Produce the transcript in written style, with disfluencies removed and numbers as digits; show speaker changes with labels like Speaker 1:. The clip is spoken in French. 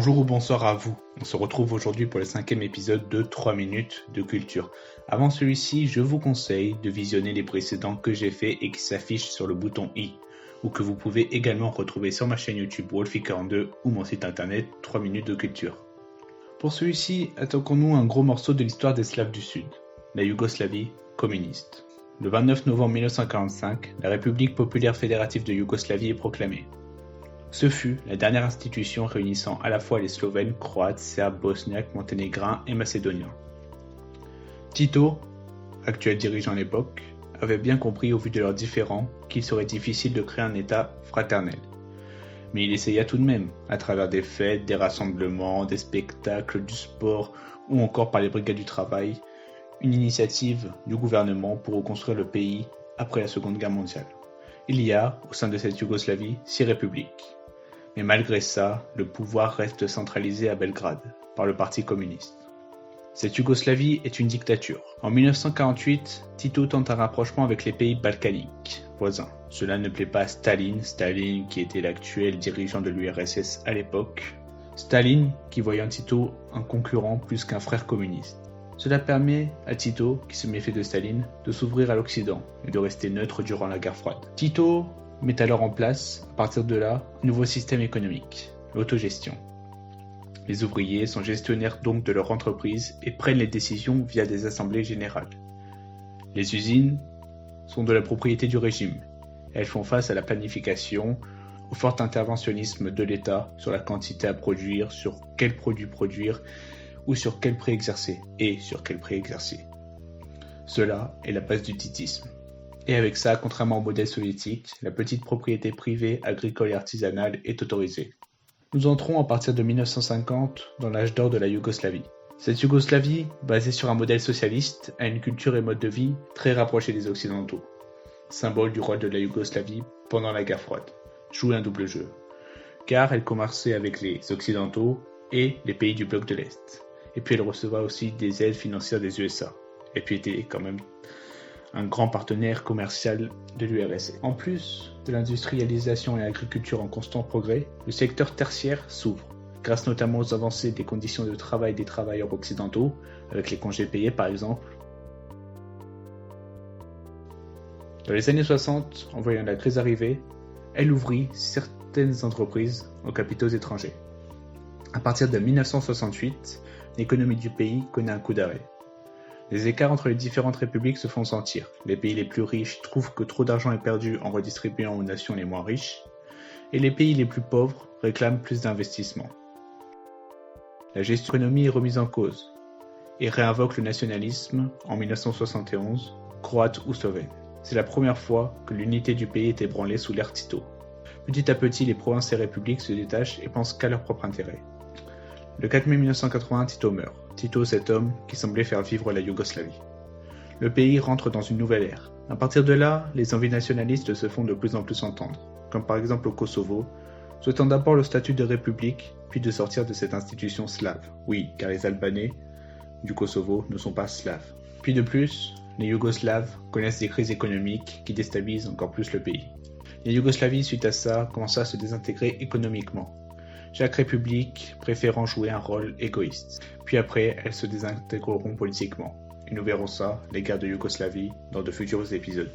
Speaker 1: Bonjour ou bonsoir à vous. On se retrouve aujourd'hui pour le 5e épisode de 3 minutes de culture. Avant celui-ci, je vous conseille de visionner les précédents que j'ai faits et qui s'affichent sur le bouton i, ou que vous pouvez également retrouver sur ma chaîne YouTube Wolfie42 ou mon site internet 3 minutes de culture. Pour celui-ci, attaquons-nous un gros morceau de l'histoire des Slaves du Sud, la Yougoslavie communiste. Le 29 novembre 1945, la République populaire fédérative de Yougoslavie est proclamée. Ce fut la dernière institution réunissant à la fois les Slovènes, Croates, Serbes, Bosniaques, Monténégrins et Macédoniens. Tito, actuel dirigeant à l'époque, avait bien compris au vu de leurs différends qu'il serait difficile de créer un État fraternel. Mais il essaya tout de même, à travers des fêtes, des rassemblements, des spectacles, du sport ou encore par les brigades du travail, une initiative du gouvernement pour reconstruire le pays après la Seconde Guerre mondiale. Il y a, au sein de cette Yougoslavie, 6 républiques. Mais malgré ça, le pouvoir reste centralisé à Belgrade, par le Parti communiste. Cette Yougoslavie est une dictature. En 1948, Tito tente un rapprochement avec les pays balkaniques, voisins. Cela ne plaît pas à Staline qui était l'actuel dirigeant de l'URSS à l'époque. Staline qui voyait en Tito un concurrent plus qu'un frère communiste. Cela permet à Tito, qui se méfie de Staline, de s'ouvrir à l'Occident et de rester neutre durant la guerre froide. Tito met alors en place, à partir de là, un nouveau système économique, l'autogestion. Les ouvriers sont gestionnaires donc de leur entreprise et prennent les décisions via des assemblées générales. Les usines sont de la propriété du régime. Elles font face à la planification, au fort interventionnisme de l'État sur la quantité à produire, sur quels produits produire, ou sur quel prix exercer, et sur quel prix exercer. Cela est la base du titisme. Et avec ça, contrairement au modèle soviétique, la petite propriété privée, agricole et artisanale est autorisée. Nous entrons à partir de 1950 dans l'âge d'or de la Yougoslavie. Cette Yougoslavie, basée sur un modèle socialiste, a une culture et mode de vie très rapprochés des Occidentaux. Symbole du rôle de la Yougoslavie pendant la guerre froide. Jouer un double jeu. Car elle commerçait avec les Occidentaux et les pays du bloc de l'Est. Et puis elle recevait aussi des aides financières des USA. Et puis était quand même un grand partenaire commercial de l'URSS. En plus de l'industrialisation et l'agriculture en constant progrès, le secteur tertiaire s'ouvre, grâce notamment aux avancées des conditions de travail des travailleurs occidentaux, avec les congés payés par exemple. Dans les années 60, en voyant la crise arriver, elle ouvrit certaines entreprises aux capitaux étrangers. À partir de 1968, l'économie du pays connaît un coup d'arrêt. Les écarts entre les différentes républiques se font sentir. Les pays les plus riches trouvent que trop d'argent est perdu en redistribuant aux nations les moins riches, et les pays les plus pauvres réclament plus d'investissements. La gestion de l'économie est remise en cause, et réinvoque le nationalisme en 1971, croate ou slovène. C'est la première fois que l'unité du pays est ébranlée sous l'ère Tito. Petit à petit, les provinces et républiques se détachent et pensent qu'à leur propre intérêt. Le 4 mai 1980, Tito meurt. Tito, cet homme qui semblait faire vivre la Yougoslavie. Le pays rentre dans une nouvelle ère. À partir de là, les envies nationalistes se font de plus en plus entendre, comme par exemple au Kosovo, souhaitant d'abord le statut de république, puis de sortir de cette institution slave. Oui, car les Albanais du Kosovo ne sont pas slaves. Puis de plus, les Yougoslaves connaissent des crises économiques qui déstabilisent encore plus le pays. Les Yougoslavies, suite à ça, commencent à se désintégrer économiquement. Chaque république préférant jouer un rôle égoïste. Puis après, elles se désintégreront politiquement. Et nous verrons ça, les guerres de Yougoslavie, dans de futurs épisodes.